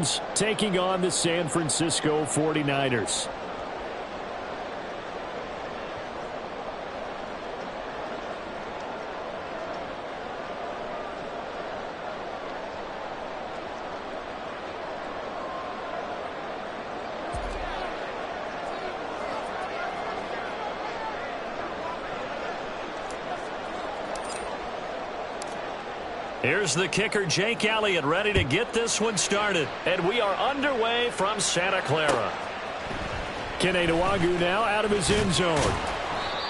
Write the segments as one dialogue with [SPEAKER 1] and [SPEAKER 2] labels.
[SPEAKER 1] Rams taking on the San Francisco 49ers. Here's the kicker, Jake Elliott, ready to get this one started. And we are underway from Santa Clara. Kene Nwangwu now out of his end zone.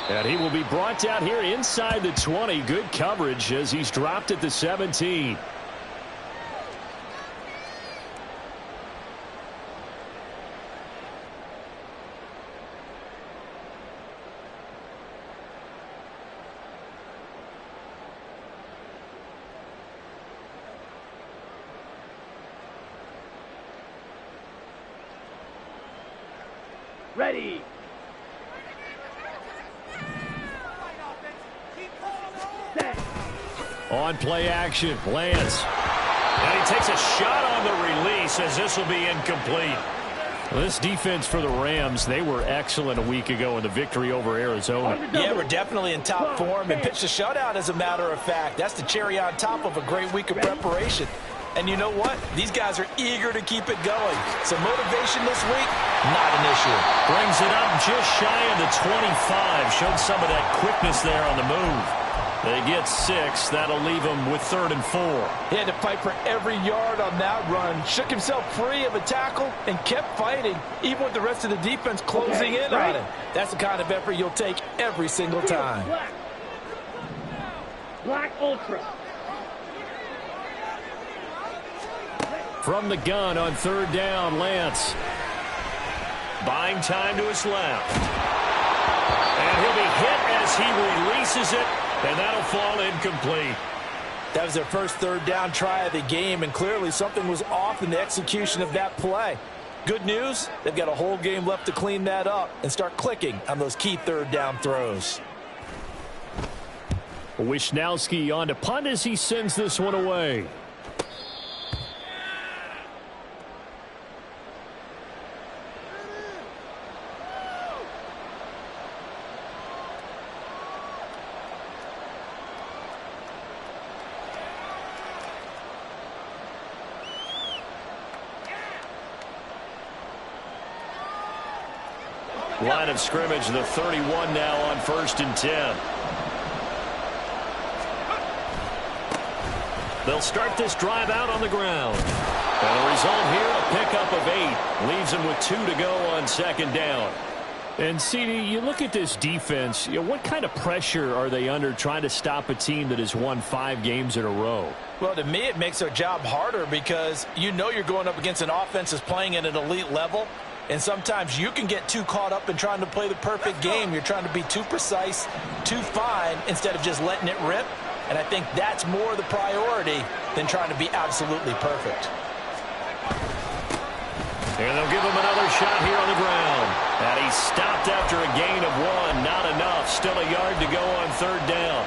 [SPEAKER 1] And he will be brought down here inside the 20. Good coverage as he's dropped at the 17.
[SPEAKER 2] Ready.
[SPEAKER 1] On play action, Lance. And he takes a shot on the release as this will be incomplete. Well, this defense for the Rams, they were excellent a week ago in the victory over Arizona.
[SPEAKER 3] Yeah, we're definitely in top form and pitched a shutout, as a matter of fact. That's the cherry on top of a great week of preparation. And you know what? These guys are eager to keep it going. So motivation this week, not an issue.
[SPEAKER 1] Brings it up just shy of the 25. Showed some of that quickness there on the move. They get 6. That'll leave them with 3rd and 4.
[SPEAKER 3] He had to fight for every yard on that run. Shook himself free of a tackle and kept fighting, even with the rest of the defense closing in on him. That's the kind of effort you'll take every single time.
[SPEAKER 2] Black Ultra.
[SPEAKER 1] From the gun on 3rd down, Lance. Buying time to his left. And he'll be hit as he releases it, and that'll fall incomplete.
[SPEAKER 3] That was their first 3rd down try of the game, and clearly something was off in the execution of that play. Good news, they've got a whole game left to clean that up and start clicking on those key 3rd down throws.
[SPEAKER 1] Wisnowski on to punt as he sends this one away. Line of scrimmage, the 31 now on 1st and 10. They'll start this drive out on the ground. And the result here, a pickup of 8. Leaves them with 2 to go on 2nd down. And, CD, you look at this defense, what kind of pressure are they under trying to stop a team that has won 5 games in a row?
[SPEAKER 3] Well, to me, it makes their job harder because you know you're going up against an offense that's playing at an elite level. And sometimes you can get too caught up in trying to play the perfect game. You're trying to be too precise, too fine, instead of just letting it rip. And I think that's more the priority than trying to be absolutely perfect.
[SPEAKER 1] And they'll give him another shot here on the ground. And he's stopped after a gain of 1. Not enough. Still a yard to go on 3rd down.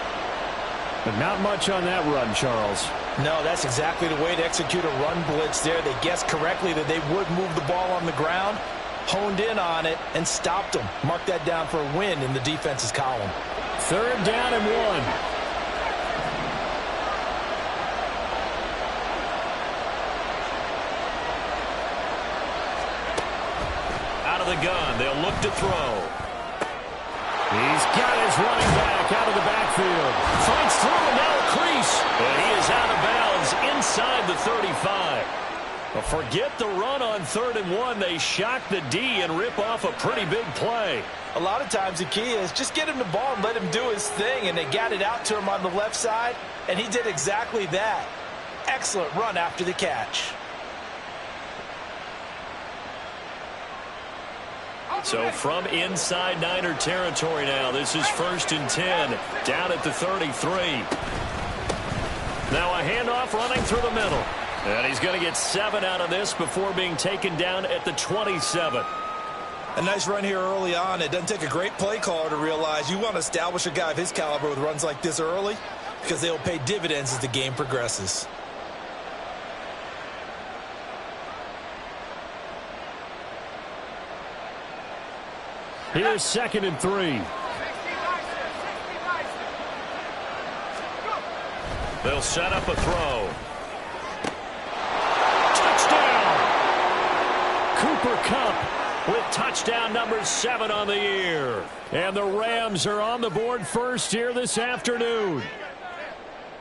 [SPEAKER 1] But not much on that run, Charles.
[SPEAKER 3] No, that's exactly the way to execute a run blitz there. They guessed correctly that they would move the ball on the ground, honed in on it, and stopped them. Mark that down for a win in the defense's column.
[SPEAKER 1] 3rd down and 1. Out of the gun, they'll look to throw. He's got his running back out of the backfield. Fights through and now a crease. And he is out of bounds inside the 35. Well, forget the run on 3rd and 1. They shock the D and rip off a pretty big play.
[SPEAKER 3] A lot of times the key is just get him the ball and let him do his thing. And they got it out to him on the left side, and he did exactly that. Excellent run after the catch.
[SPEAKER 1] So from inside Niner territory now, this is 1st and 10, down at the 33. Now a handoff running through the middle. And he's going to get 7 out of this before being taken down at the 27.
[SPEAKER 3] A nice run here early on. It doesn't take a great play caller to realize you want to establish a guy of his caliber with runs like this early because they'll pay dividends as the game progresses.
[SPEAKER 1] Here's 2nd and 3. They'll set up a throw. Touchdown! Cooper Kupp with touchdown number 7 on the year. And the Rams are on the board first here this afternoon.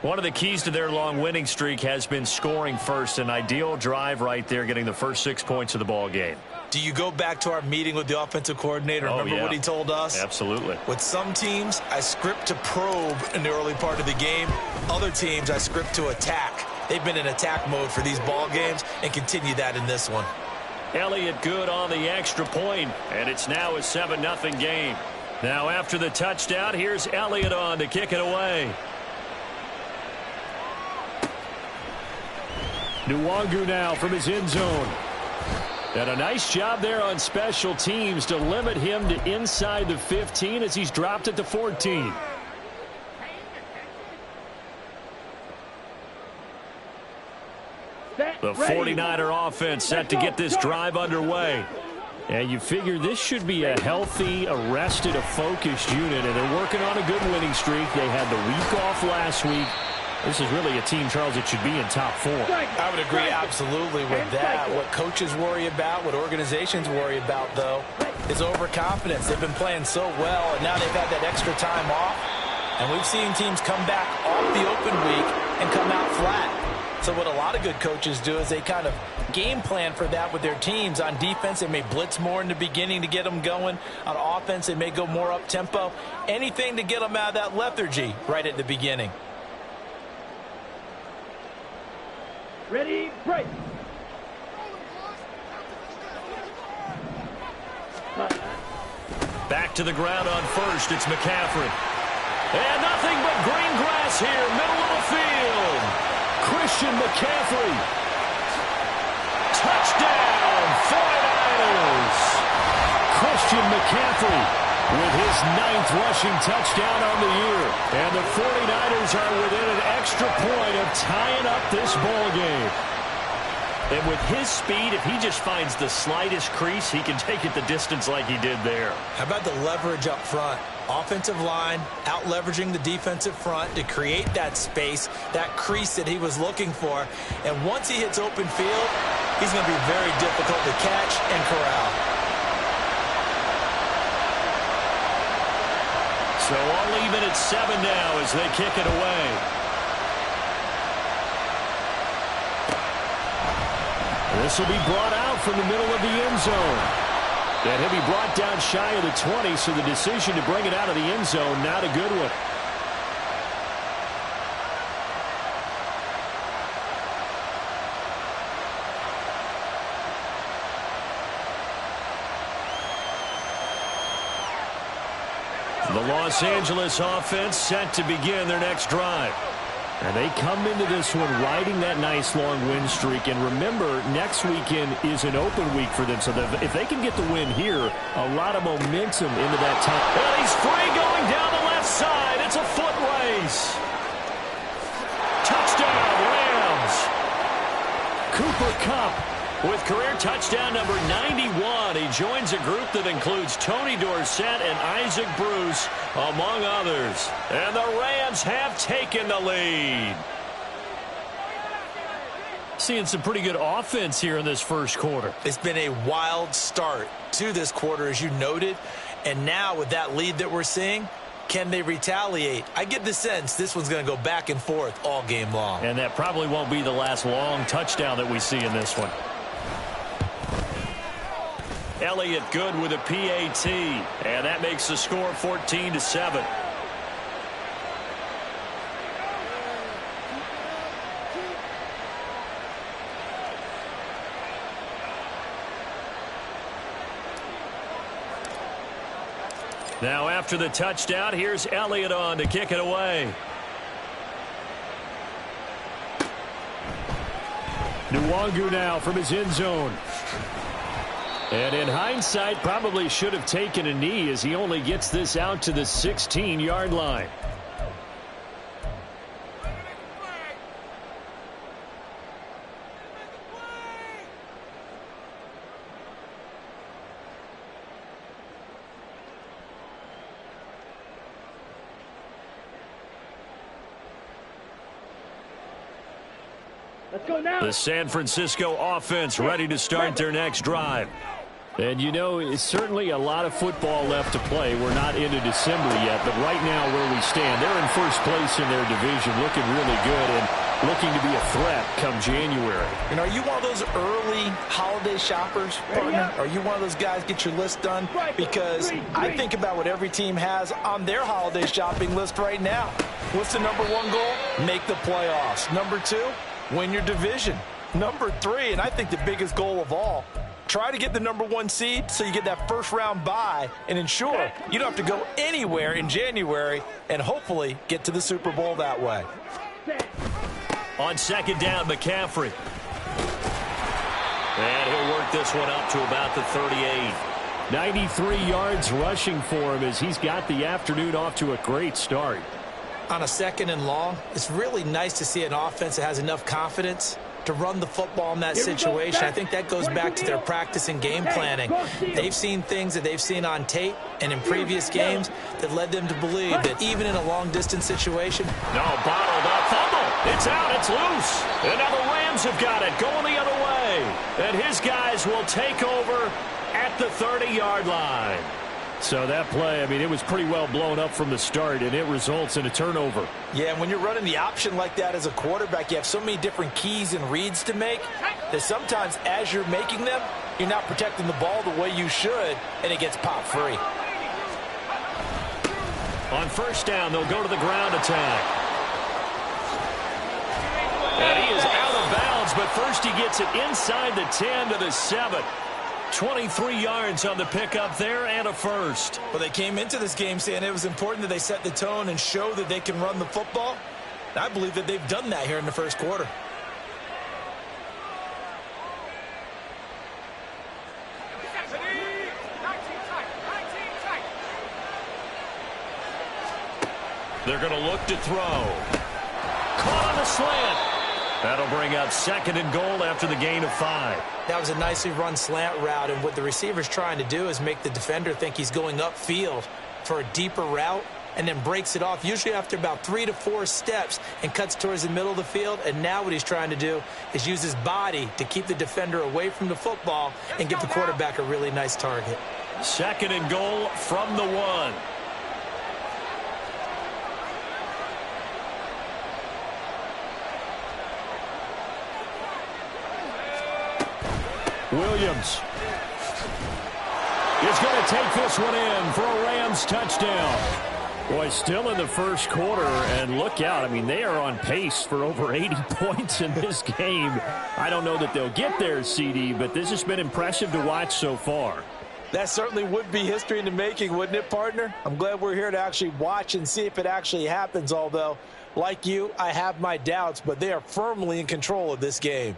[SPEAKER 1] One of the keys to their long winning streak has been scoring first. An ideal drive right there, getting the first 6 points of the ball game.
[SPEAKER 3] Do you go back to our meeting with the offensive coordinator? Remember what he told us?
[SPEAKER 1] Absolutely.
[SPEAKER 3] With some teams, I script to probe in the early part of the game. Other teams, I script to attack. They've been in attack mode for these ball games and continue that in this one.
[SPEAKER 1] Elliott good on the extra point, and it's now a 7-0 game. Now after the touchdown, here's Elliott on to kick it away. Nwangu now from his end zone. And a nice job there on special teams to limit him to inside the 15 as he's dropped at the 14. The 49er offense set to get this drive underway. And you figure this should be a healthy, arrested, a focused unit. And they're working on a good winning streak. They had the week off last week. This is really a team, Charles, that should be in top 4.
[SPEAKER 3] I would agree absolutely with that. What coaches worry about, what organizations worry about, though, is overconfidence. They've been playing so well, and now they've had that extra time off. And we've seen teams come back off the open week and come out flat. So what a lot of good coaches do is they kind of game plan for that with their teams. On defense, they may blitz more in the beginning to get them going. On offense, they may go more up-tempo. Anything to get them out of that lethargy right at the beginning.
[SPEAKER 2] Ready, break.
[SPEAKER 1] Back to the ground on first. It's McCaffrey. And nothing but green grass here, middle of the field. Christian McCaffrey. Touchdown, 49ers. Christian McCaffrey with his 9th rushing touchdown on the year. And the 49ers are within an extra point of tying up this ball game. And with his speed, if he just finds the slightest crease, he can take it the distance like he did there.
[SPEAKER 3] How about the leverage up front? Offensive line out leveraging the defensive front to create that space, that crease that he was looking for. And once he hits open field, he's going to be very difficult to catch and corral.
[SPEAKER 1] So all even at 7 now as they kick it away. This will be brought out from the middle of the end zone. And he'll be brought down shy of the 20, so the decision to bring it out of the end zone, not a good one. The Los Angeles offense set to begin their next drive. And they come into this one riding that nice long win streak. And remember, next weekend is an open week for them. So if they can get the win here, a lot of momentum into that time. And he's free going down the left side. It's a foot race. Touchdown, Rams. Cooper Kupp with career touchdown number 91. He joins a group that includes Tony Dorsett and Isaac Bruce, among others. And the Rams have taken the lead. Seeing some pretty good offense here in this first quarter.
[SPEAKER 3] It's been a wild start to this quarter, as you noted. And now with that lead that we're seeing, can they retaliate? I get the sense this one's going to go back and forth all game long.
[SPEAKER 1] And that probably won't be the last long touchdown that we see in this one. Elliott good with a PAT, and that makes the score 14-7. Now after the touchdown, here's Elliott on to kick it away. Nwangu now from his end zone. And in hindsight, probably should have taken a knee as he only gets this out to the 16-yard line.
[SPEAKER 2] Let's go now.
[SPEAKER 1] The San Francisco offense ready to start their next drive. And, you know, it's certainly a lot of football left to play. We're not into December yet, but right now where we stand, they're in first place in their division, looking really good and looking to be a threat come January.
[SPEAKER 3] And are you one of those early holiday shoppers, partner? Are you one of those guys get your list done? Because I think about what every team has on their holiday shopping list right now. What's the number one goal? Make the playoffs. Number two, win your division. Number three, and I think the biggest goal of all, try to get the number one seed so you get that first round bye and ensure you don't have to go anywhere in January and hopefully get to the Super Bowl that way.
[SPEAKER 1] On second down, McCaffrey. And he'll work this one up to about the 38. 93 yards rushing for him as he's got the afternoon off to a great start.
[SPEAKER 3] On a second and long, it's really nice to see an offense that has enough confidence to run the football in that situation. I think that goes back to their practice and game planning. They've seen things that they've seen on tape and in previous games that led them to believe that even in a long-distance situation.
[SPEAKER 1] No, bottled up, fumble. It's out, it's loose. And now the Rams have got it, going the other way. And his guys will take over at the 30-yard line. So that play, I mean, it was pretty well blown up from the start, and it results in a turnover.
[SPEAKER 3] Yeah, and when you're running the option like that as a quarterback, you have so many different keys and reads to make that sometimes as you're making them, you're not protecting the ball the way you should, and it gets popped free.
[SPEAKER 1] On first down, they'll go to the ground attack. And he is out of bounds, but first he gets it inside the 10 to the 7. 23 yards on the pickup there and a first.
[SPEAKER 3] Well, they came into this game saying it was important that they set the tone and show that they can run the football. And I believe that they've done that here in the first quarter.
[SPEAKER 1] They're going to look to throw. Caught on the slant. That'll bring up second and goal after the gain of 5.
[SPEAKER 3] That was a nicely run slant route, and what the receiver's trying to do is make the defender think he's going upfield for a deeper route and then breaks it off, usually after about 3 to 4 steps, and cuts towards the middle of the field. And now what he's trying to do is use his body to keep the defender away from the football and give the quarterback a really nice target.
[SPEAKER 1] Second and goal from the 1. Williams is going to take this one in for a Rams touchdown. Boy, still in the first quarter, and look out. I mean, they are on pace for over 80 points in this game. I don't know that they'll get there, CD, but this has been impressive to watch so far.
[SPEAKER 3] That certainly would be history in the making, wouldn't it, partner? I'm glad we're here to actually watch and see if it actually happens, although, like you, I have my doubts, but they are firmly in control of this game.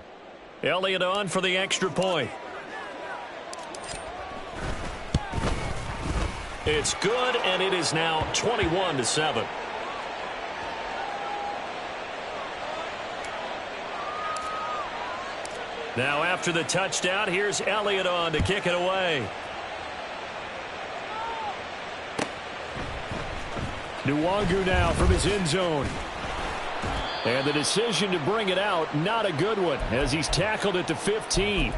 [SPEAKER 1] Elliott on for the extra point. It's good, and it is now 21-7. Now after the touchdown, here's Elliott on to kick it away. Nwangu now from his end zone. And the decision to bring it out, not a good one, as he's tackled at the 15.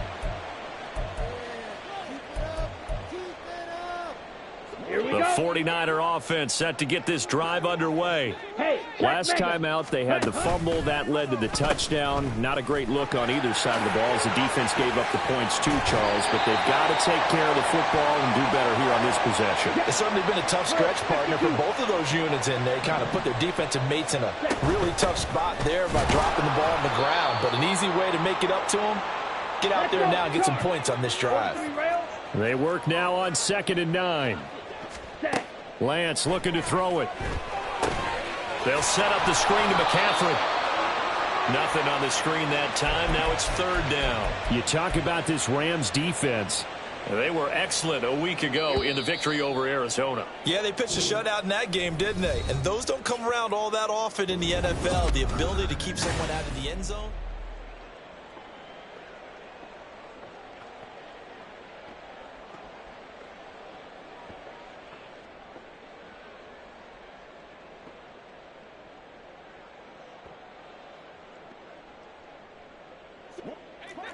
[SPEAKER 1] The 49er offense set to get this drive underway. Last time out, they had the fumble. That led to the touchdown. Not a great look on either side of the ball as the defense gave up the points too, Charles. But they've got to take care of the football and do better here on this possession.
[SPEAKER 3] It's certainly been a tough stretch, partner, for both of those units, and they kind of put their defensive mates in a really tough spot there by dropping the ball on the ground. But an easy way to make it up to them, get out there now and get some points on this drive.
[SPEAKER 1] They work now on 2nd and 9. Lance looking to throw it. They'll set up the screen to McCaffrey. Nothing on the screen that time. Now it's 3rd down. You talk about this Rams defense. They were excellent a week ago in the victory over Arizona.
[SPEAKER 3] Yeah, they pitched a shutout in that game, didn't they? And those don't come around all that often in the NFL. The ability to keep someone out of the end zone.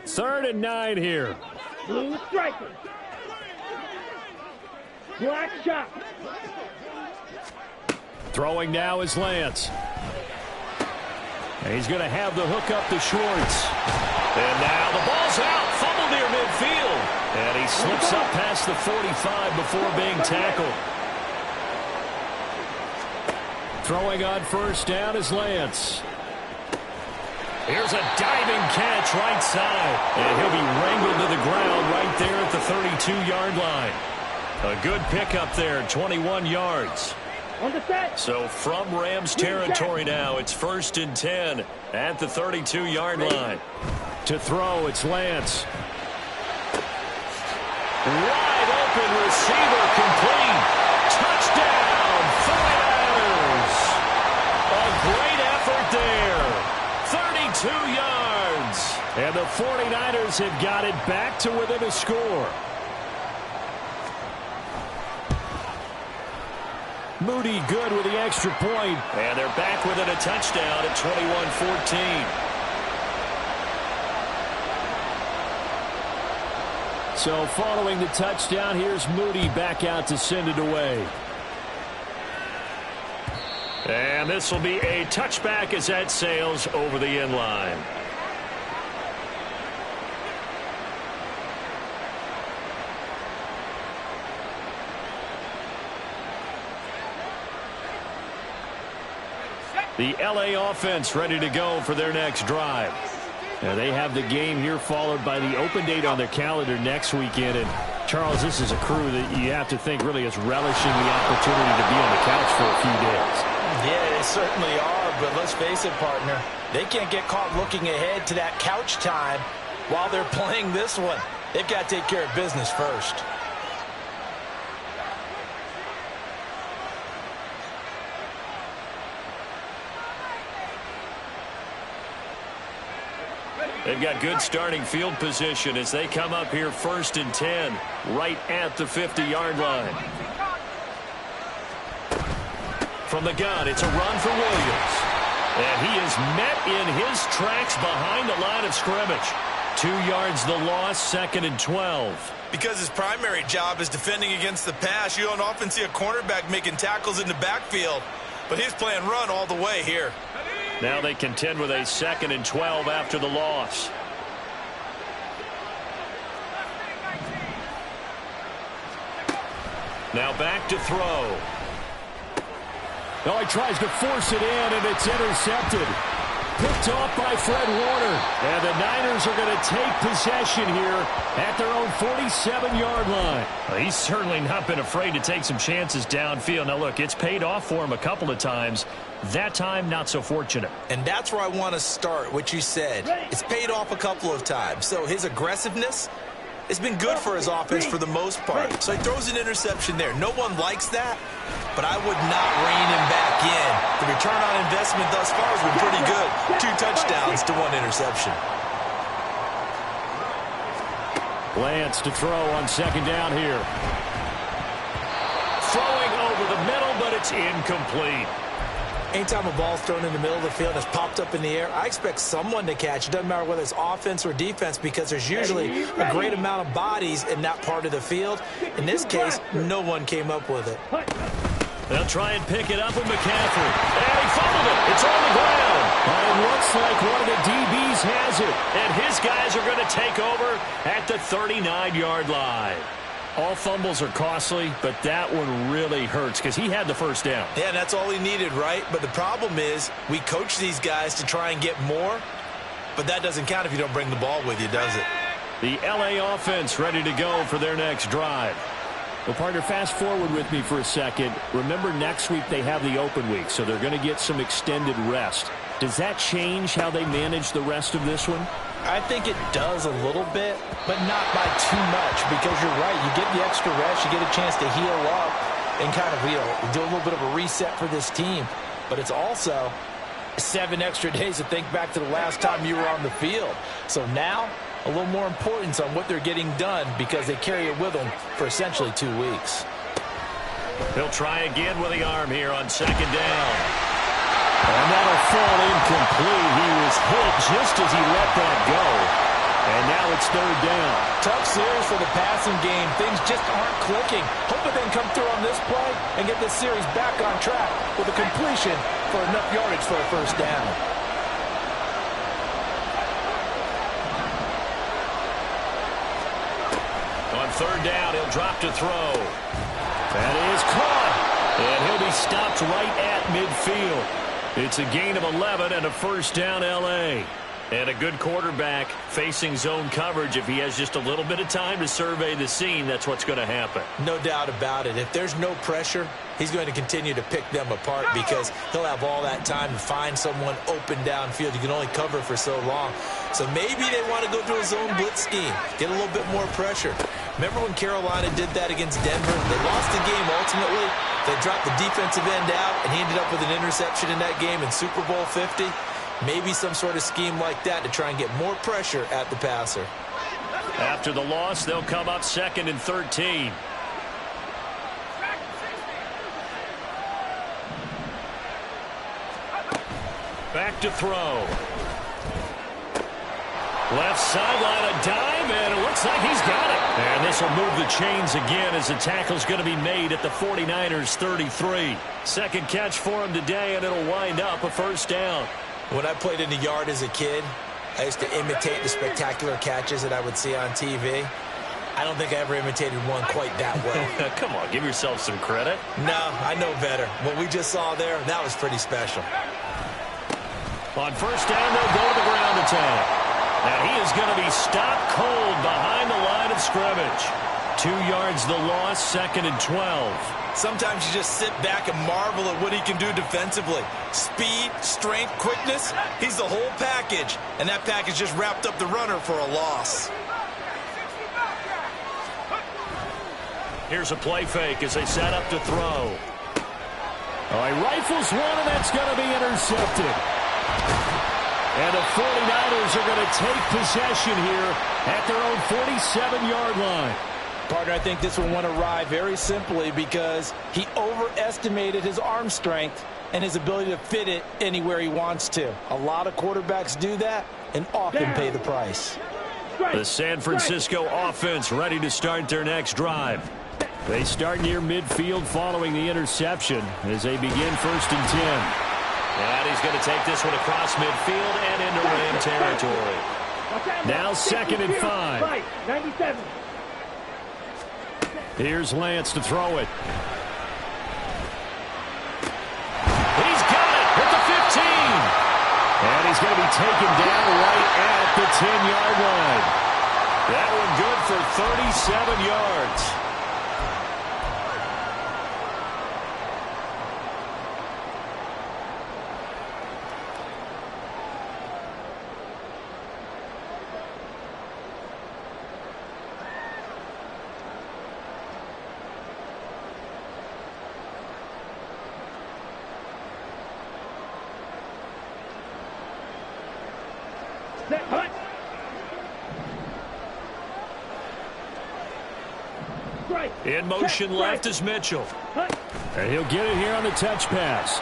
[SPEAKER 1] 3rd and 9 here.
[SPEAKER 2] Blue striker. Black shot.
[SPEAKER 1] Throwing now is Lance. He's going to have the hook up to Schwartz. And now the ball's out. Fumble near midfield. And he slips up past the 45 before being tackled. Throwing on 1st down is Lance. Here's a diving catch right side. And he'll be wrangled to the ground right there at the 32-yard line. A good pickup there, 21 yards.
[SPEAKER 2] On the set.
[SPEAKER 1] So from Rams territory now, it's 1st and 10 at the 32-yard line. To throw, it's Lance. Wide open receiver, complete. Touchdown, 49ers. A great effort there. 32 yards. And the 49ers have got it back to within a score. Moody good with the extra point. And they're back within a touchdown at 21-14. So following the touchdown, here's Moody back out to send it away. And this will be a touchback as that sails over the end line. The LA offense ready to go for their next drive. Now they have the game here followed by the open date on their calendar next weekend. And Charles, this is a crew that you have to think really is relishing the opportunity to be on the couch for a few days.
[SPEAKER 3] Yeah, they certainly are, but let's face it, partner. They can't get caught looking ahead to that couch time while they're playing this one. They've got to take care of business first.
[SPEAKER 1] They've got good starting field position as they come up here 1st and 10, right at the 50-yard line. From the gun, it's a run for Williams. And he is met in his tracks behind the line of scrimmage. 2 yards the loss, 2nd and 12.
[SPEAKER 4] Because his primary job is defending against the pass, you don't often see a cornerback making tackles in the backfield. But he's playing run all the way here.
[SPEAKER 1] Now they contend with a 2nd and 12 after the loss. Now back to throw. Oh, he tries to force it in, and it's intercepted. Picked off by Fred Warner. And the Niners are going to take possession here at their own 47-yard line. Well, he's certainly not been afraid to take some chances downfield. Now, look, it's paid off for him a couple of times. That time, not so fortunate.
[SPEAKER 3] And that's where I want to start, what you said. It's paid off a couple of times. So his aggressiveness has been good for his offense for the most part. So he throws an interception there. No one likes that, but I would not rein him back in. The return on investment thus far has been pretty good. 2 touchdowns to 1 interception.
[SPEAKER 1] Lance to throw on 2nd down here. Throwing over the middle, but it's incomplete.
[SPEAKER 3] Anytime a ball's thrown in the middle of the field and it's popped up in the air, I expect someone to catch. It doesn't matter whether it's offense or defense because there's usually a great amount of bodies in that part of the field. In this case, no one came up with it.
[SPEAKER 1] They'll try and pick it up with McCaffrey. And he fumbled it. It's on the ground. And it looks like one of the DBs has it. And his guys are going to take over at the 39-yard line. All fumbles are costly, but that one really hurts because he had the 1st down.
[SPEAKER 3] Yeah, that's all he needed, right? But the problem is we coach these guys to try and get more, but that doesn't count if you don't bring the ball with you, does it?
[SPEAKER 1] The LA offense ready to go for their next drive. Well, partner, fast forward with me for a second. Remember, next week they have the open week, so they're going to get some extended rest. Does that change how they manage the rest of this one?
[SPEAKER 3] I think it does a little bit, but not by too much, because you're right. You get the extra rest, you get a chance to heal up and kind of, do a little bit of a reset for this team. But it's also 7 extra days to think back to the last time you were on the field. So now, a little more importance on what they're getting done because they carry it with them for essentially 2 weeks.
[SPEAKER 1] He'll try again with the arm here on 2nd down. And that'll fall incomplete. He was hit just as he let that go. And now it's third down.
[SPEAKER 3] Tough series for the passing game. Things just aren't clicking. Hope they can come through on this play and get this series back on track with a completion for enough yardage for a first down.
[SPEAKER 1] On third down, he'll drop to throw. That is caught. And he'll be stopped right at midfield. It's a gain of 11 and a first down, L.A. And a good quarterback facing zone coverage. If he has just a little bit of time to survey the scene, that's what's going to happen.
[SPEAKER 3] No doubt about it. If there's no pressure, he's going to continue to pick them apart because he'll have all that time to find someone open downfield. You can only cover for so long. So maybe they want to go to a zone blitz scheme, get a little bit more pressure. Remember when Carolina did that against Denver? They lost the game ultimately. They dropped the defensive end out, and he ended up with an interception in that game in Super Bowl 50. Maybe some sort of scheme like that to try and get more pressure at the passer.
[SPEAKER 1] After the loss, they'll come up 2nd and 13. Back to throw. Left sideline, a dive, and it looks like he's got it. And this will move the chains again as the tackle's going to be made at the 49ers 33. Second catch for him today, and it'll wind up a first down.
[SPEAKER 3] When I played in the yard as a kid, I used to imitate the spectacular catches that I would see on TV. I don't think I ever imitated one quite that well.
[SPEAKER 1] Come on, give yourself some credit.
[SPEAKER 3] No, I know better. What we just saw there, that was pretty special.
[SPEAKER 1] On first down, they'll go to the ground attack. Now he is going to be stopped cold behind the line of scrimmage. 2 yards the loss, 2nd and 12.
[SPEAKER 4] Sometimes you just sit back and marvel at what he can do defensively. Speed, strength, quickness, he's the whole package. And that package just wrapped up the runner for a loss.
[SPEAKER 1] Here's a play fake as they set up to throw. He rifles one, and that's going to be intercepted. And the 49ers are going to take possession here at their own 47-yard line.
[SPEAKER 3] Partner, I think this one went awry very simply because he overestimated his arm strength and his ability to fit it anywhere he wants to. A lot of quarterbacks do that and often pay the price.
[SPEAKER 1] The San Francisco offense ready to start their next drive. They start near midfield following the interception as they begin 1st and 10. And he's going to take this one across midfield and into Ram territory. Now 2nd and 5.
[SPEAKER 2] 97.
[SPEAKER 1] Here's Lance to throw it. He's got it at the 15. And he's going to be taken down right at the 10-yard line. That one good for 37 yards. In motion left is Mitchell. And he'll get it here on the touch pass.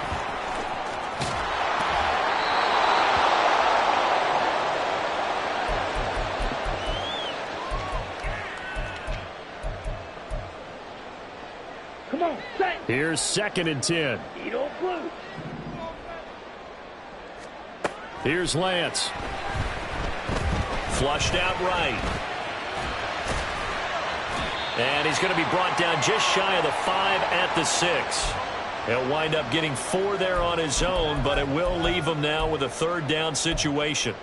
[SPEAKER 2] Come on, set.
[SPEAKER 1] Here's 2nd and 10. Here's Lance. Flushed out right. And he's going to be brought down just shy of the 5 at the 6. He'll wind up getting 4 there on his own, but it will leave him now with a 3rd down situation.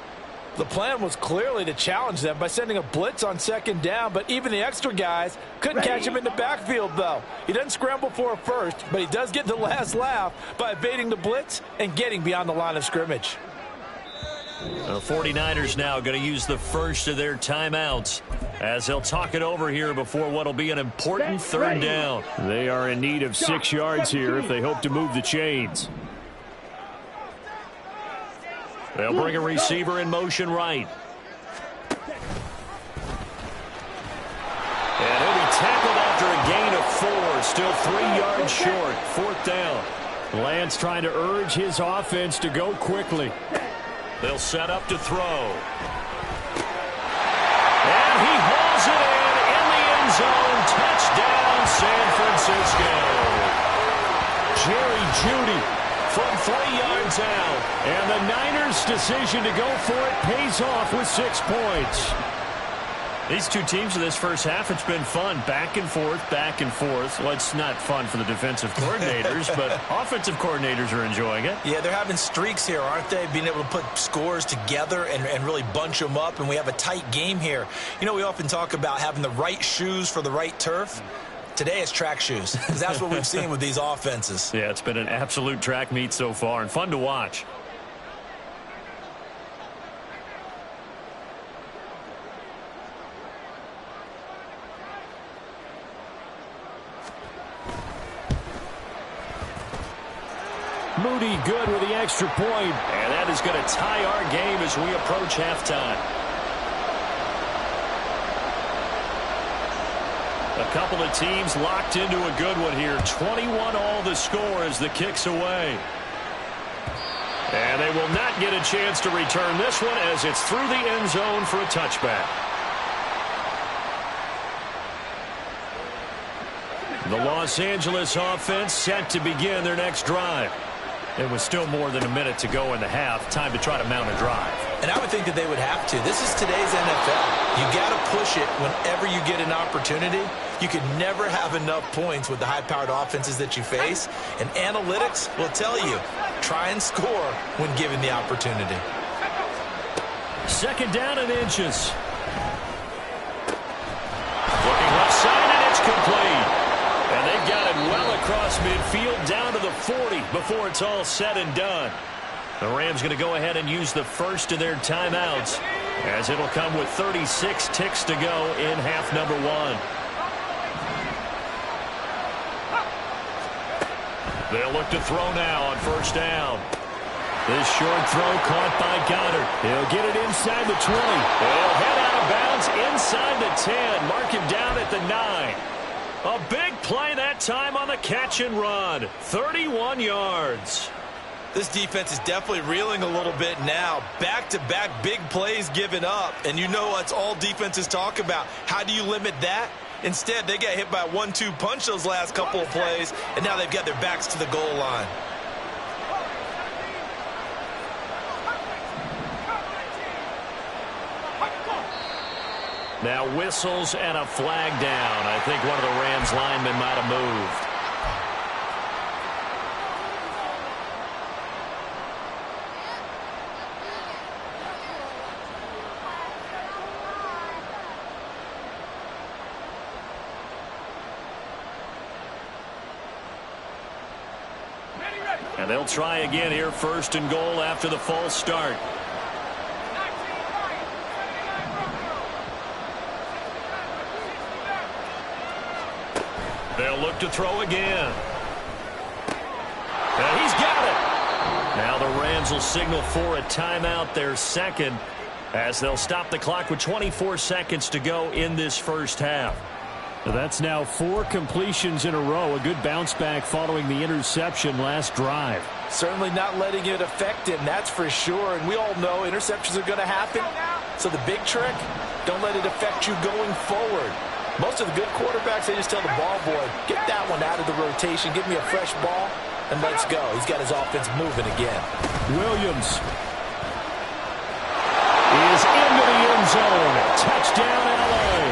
[SPEAKER 3] The plan was clearly to challenge them by sending a blitz on 2nd down, but even the extra guys couldn't catch him in the backfield, though. He doesn't scramble for a first, but he does get the last laugh by evading the blitz and getting beyond the line of scrimmage.
[SPEAKER 1] The 49ers now going to use the first of their timeouts as they'll talk it over here before what will be an important 3rd down. They are in need of 6 yards here if they hope to move the chains. They'll bring a receiver in motion right. And he'll be tackled after a gain of 4, still 3 yards short, 4th down. Lance trying to urge his offense to go quickly. They'll set up to throw. zone. Touchdown, San Francisco. Jerry Jeudy from 3 yards out. And the Niners' decision to go for it pays off with 6 points. These two teams in this first half, it's been fun. Back and forth, back and forth. Well, it's not fun for the defensive coordinators, but offensive coordinators are enjoying it.
[SPEAKER 3] Yeah, they're having streaks here, aren't they? Being able to put scores together and really bunch them up, and we have a tight game here. You know, we often talk about having the right shoes for the right turf. Today it's track shoes, because that's what we've seen with these offenses.
[SPEAKER 1] Yeah, it's been an absolute track meet so far, and fun to watch. Moody good with the extra point. And that is going to tie our game as we approach halftime. A couple of teams locked into a good one here. 21 all the score as the kick's away. And they will not get a chance to return this one as it's through the end zone for a touchback. The Los Angeles offense set to begin their next drive. There was still more than a minute to go in the half. Time to try to mount a drive.
[SPEAKER 3] And I would think that they would have to. This is today's NFL. You got to push it whenever you get an opportunity. You could never have enough points with the high-powered offenses that you face. And analytics will tell you, try and score when given the opportunity.
[SPEAKER 1] Second down and inches. Looking left side, and it's complete. And they've got it well across midfield down to the 40 before it's all said and done. The Rams going to go ahead and use the first of their timeouts as it'll come with 36 ticks to go in half number 1. They'll look to throw now on first down. This short throw caught by Goddard. He'll get it inside the 20. He'll head out of bounds inside the 10. Mark him down at the 9. A big play that time on the catch and run. 31 yards.
[SPEAKER 3] This defense is definitely reeling a little bit now. Back-to-back big plays given up. And you know that's all defenses talk about. How do you limit that? Instead, they got hit by a 1-2 punch those last couple of plays, and now they've got their backs to the goal line.
[SPEAKER 1] Now whistles and a flag down. I think one of the Rams linemen might have moved. And they'll try again here, first and goal after the false start. They'll look to throw again. And he's got it. Now the Rams will signal for a timeout, their second, as they'll stop the clock with 24 seconds to go in this first half. So that's now 4 completions in a row. A good bounce back following the interception last drive.
[SPEAKER 3] Certainly not letting it affect him, that's for sure. And we all know interceptions are going to happen. So the big trick, don't let it affect you going forward. Most of the good quarterbacks, they just tell the ball boy, get that one out of the rotation, give me a fresh ball, and let's go. He's got his offense moving again.
[SPEAKER 1] Williams is into the end zone. Touchdown, L.A.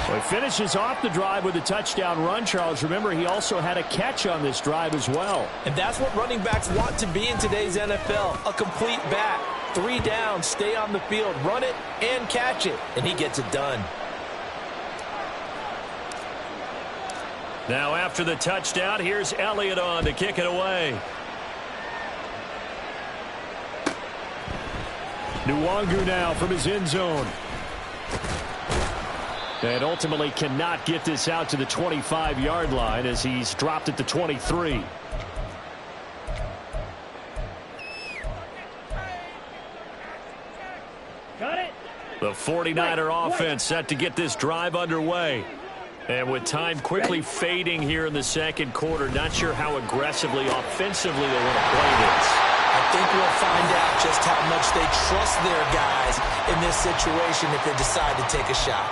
[SPEAKER 1] Well, he finishes off the drive with a touchdown run, Charles. Remember, he also had a catch on this drive as well.
[SPEAKER 3] And that's what running backs want to be in today's NFL, a complete back. 3 down, stay on the field, run it and catch it, and he gets it done.
[SPEAKER 1] Now after the touchdown, here's Elliott on to kick it away. Nwangu now from his end zone. And ultimately cannot get this out to the 25-yard line as he's dropped at the 23. The 49er offense set to get this drive underway. And with time quickly fading here in the second quarter, not sure how aggressively, offensively they want to play this.
[SPEAKER 3] I think we'll find out just how much they trust their guys in this situation if they decide to take a shot.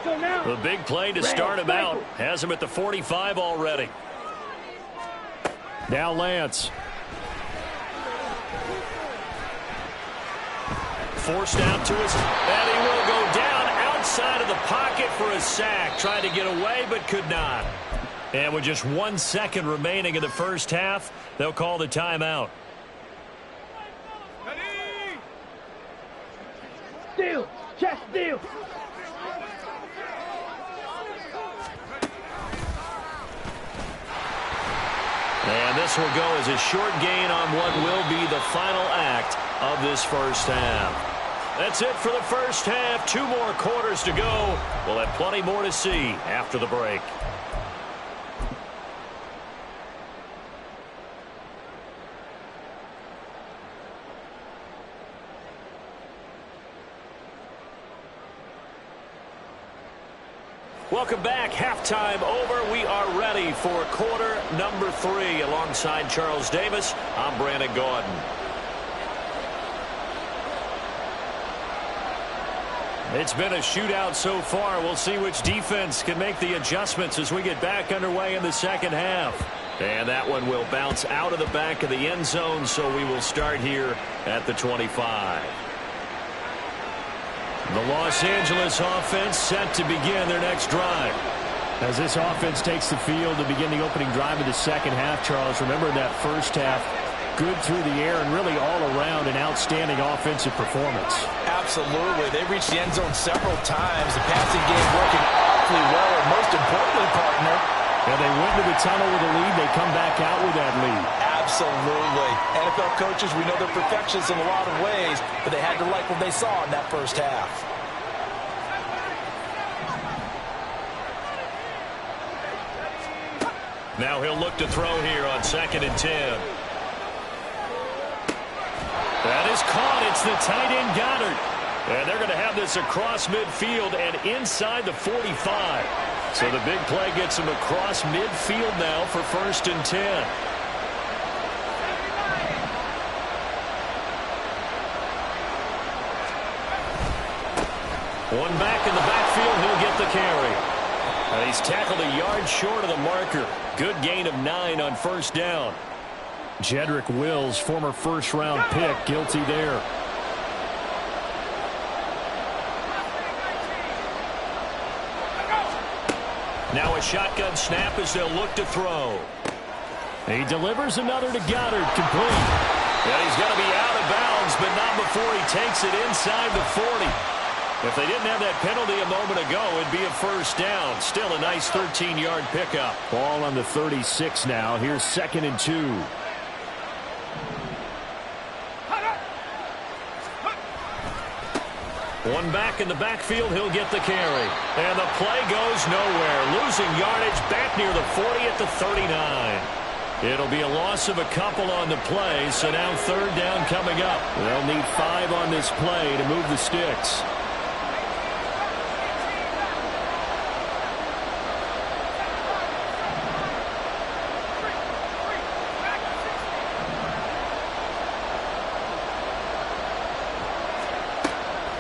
[SPEAKER 2] cycle now.
[SPEAKER 1] The big play to start him out. Has him at the 45 already. Now Lance. Forced out to his, and he will go down outside of the pocket for a sack. Tried to get away, but could not. And with just 1 second remaining in the first half, they'll call the timeout.
[SPEAKER 2] Steal, chest steal.
[SPEAKER 1] And this will go as a short gain on what will be the final act of this first half. That's it for the first half. 2 more quarters to go. We'll have plenty more to see after the break. Welcome back. Halftime over. We are ready for quarter number 3. Alongside Charles Davis, I'm Brandon Gaudin. It's been a shootout so far. We'll see which defense can make the adjustments as we get back underway in the second half. And that one will bounce out of the back of the end zone, so we will start here at the 25. The Los Angeles offense set to begin their next drive. As this offense takes the field to begin the opening drive of the second half, Charles, remember that first half, good through the air and really all around an outstanding offensive performance.
[SPEAKER 3] Absolutely. They reached the end zone several times. The passing game working awfully well, and most importantly, partner,
[SPEAKER 1] and they went to the tunnel with a lead. They come back out with that lead.
[SPEAKER 3] Absolutely. NFL coaches, we know they're perfectionists in a lot of ways, but they had to like what they saw in that first half.
[SPEAKER 1] Now he'll look to throw here on 2nd and 10. That is caught. It's the tight end Goddard. And they're going to have this across midfield and inside the 45. So the big play gets him across midfield now for 1st and 10. One back in the backfield. He'll get the carry. And he's tackled a yard short of the marker. Good gain of 9 on 1st down. Jedrick Wills, former first-round pick, guilty there. Now a shotgun snap as they'll look to throw. He delivers another to Goddard, complete. And he's going to be out of bounds, but not before he takes it inside the 40. If they didn't have that penalty a moment ago, it'd be a 1st down. Still a nice 13-yard pickup. Ball on the 36 now. Here's 2nd and 2. One back in the backfield, he'll get the carry. And the play goes nowhere. Losing yardage back near the 40 at the 39. It'll be a loss of a couple on the play, so now 3rd down coming up. They'll need 5 on this play to move the sticks.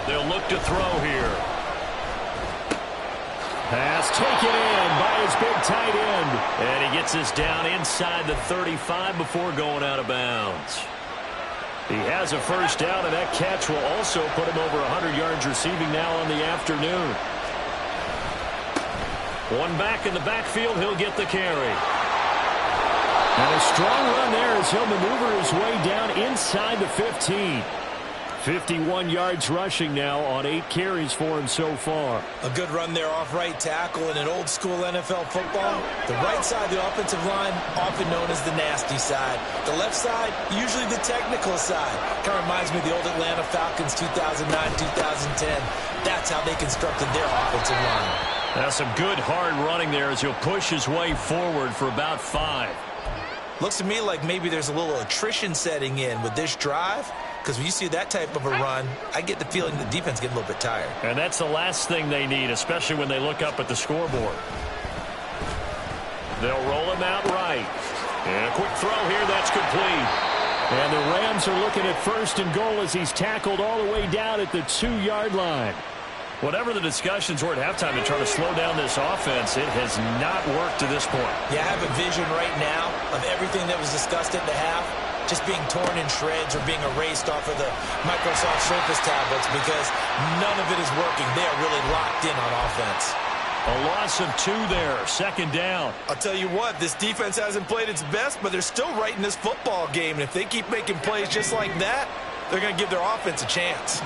[SPEAKER 1] They'll look to throw here. Pass taken in by his big tight end. And he gets this down inside the 35 before going out of bounds. He has a 1st down, and that catch will also put him over 100 yards receiving now on the afternoon. One back in the backfield, he'll get the carry. And a strong run there as he'll maneuver his way down inside the 15. 51 yards rushing now on 8 carries for him so far.
[SPEAKER 4] A good run there off right tackle in an old-school NFL football. The right side of the offensive line, often known as the nasty side. The left side, usually the technical side. Kind of reminds me of the old Atlanta Falcons 2009-2010. That's how they constructed their offensive line.
[SPEAKER 1] That's some good hard running there as he'll push his way forward for about 5.
[SPEAKER 4] Looks to me like maybe there's a little attrition setting in with this drive. Because when you see that type of a run, I get the feeling the defense gets a little bit tired.
[SPEAKER 1] And that's the last thing they need, especially when they look up at the scoreboard. They'll roll him out right. And a quick throw here, that's complete. And the Rams are looking at 1st and goal as he's tackled all the way down at the 2-yard line. Whatever the discussions were at halftime to try to slow down this offense, it has not worked to this point.
[SPEAKER 4] Yeah, I have a vision right now of everything that was discussed at the half just being torn in shreds or being erased off of the Microsoft Surface tablets because none of it is working. They are really locked in on offense.
[SPEAKER 1] A loss of 2 there, second down.
[SPEAKER 4] I'll tell you what, this defense hasn't played its best, but they're still right in this football game. And if they keep making plays just like that, they're going to give their offense a chance.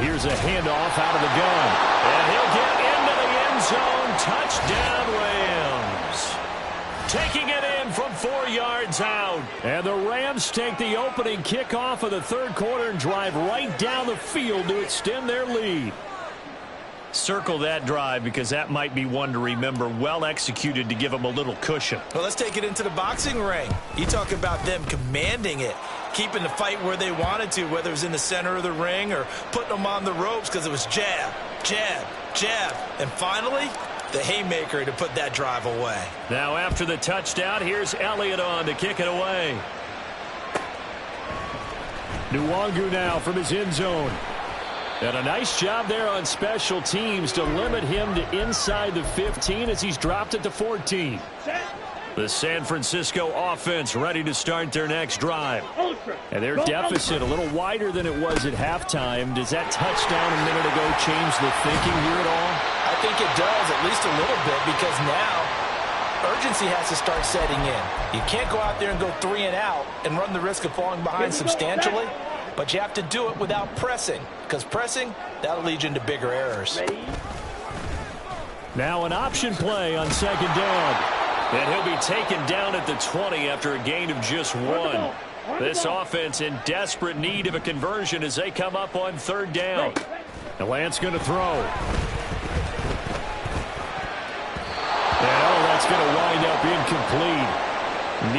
[SPEAKER 1] Here's a handoff out of the gun. And he'll get into the end zone. Touchdown, Rams. Taking it in from 4 yards out. And the Rams take the opening kickoff of the third quarter and drive right down the field to extend their lead. Circle that drive because that might be one to remember. Well executed to give them a little cushion.
[SPEAKER 4] Well, let's take it into the boxing ring. You talk about them commanding it, keeping the fight where they wanted to, whether it was in the center of the ring or putting them on the ropes because it was jab, jab, jab. And finally, the haymaker to put that drive away.
[SPEAKER 1] Now after the touchdown, here's Elliott on to kick it away. Nwangu now from his end zone. And a nice job there on special teams to limit him to inside the 15 as he's dropped it to 14. The San Francisco offense ready to start their next drive. And their deficit a little wider than it was at halftime. Does that touchdown a minute ago change the thinking here at all?
[SPEAKER 4] I think it does, at least a little bit, because now urgency has to start setting in. You can't go out there and go 3 and out and run the risk of falling behind substantially. But you have to do it without pressing, because pressing, that'll lead you into bigger errors.
[SPEAKER 1] Now an option play on second down. And he'll be taken down at the 20 after a gain of just 1. This offense in desperate need of a conversion as they come up on third down. And Lance going to throw. And that's going to wind up incomplete.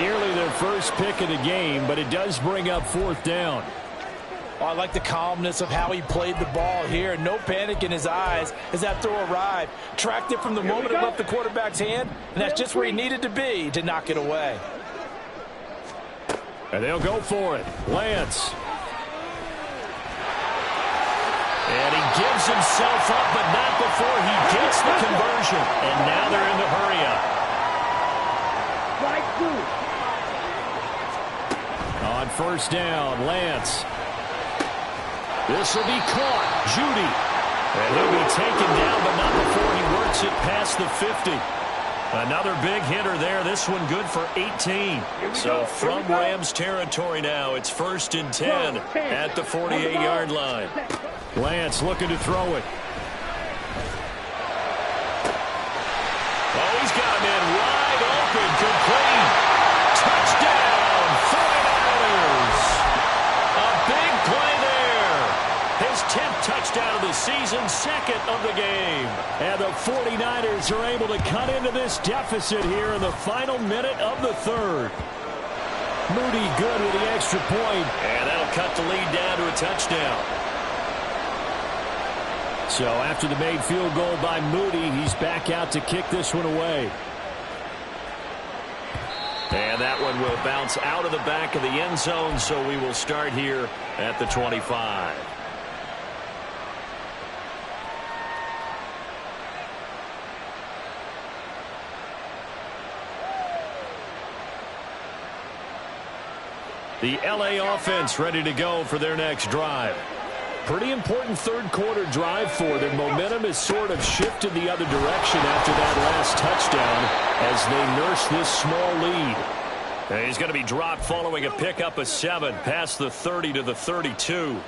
[SPEAKER 1] Nearly their first pick of the game, but it does bring up fourth down.
[SPEAKER 4] Oh, I like the calmness of how he played the ball here. No panic in his eyes as that throw arrived. Tracked it from the moment it left the quarterback's hand, and that's just where he needed to be to knock it away.
[SPEAKER 1] And they'll go for it. Lance. And he gives himself up, but not before he gets the conversion. And now they're in the hurry-up. On first down, Lance. This will be caught. Judy. And he'll be taken down, but not before he works it past the 50. Another big hitter there. This one good for 18. So from Rams territory now, it's 1st and 10 at the 48-yard line. Lance looking to throw it. Oh, he's got him in wide open. Complete. Touchdown, 49ers. A big play there. His 10th touchdown of the season, 2nd of the game. And the 49ers are able to cut into this deficit here in the final minute of the third. Moody good with the extra point. And that'll cut the lead down to a touchdown. So after the made field goal by Moody, he's back out to kick this one away. And that one will bounce out of the back of the end zone, so we will start here at the 25. The LA offense ready to go for their next drive. Pretty important third quarter drive for them. Momentum has sort of shifted the other direction after that last touchdown as they nurse this small lead. And he's going to be dropped following a pickup of 7 past the 30 to the 32.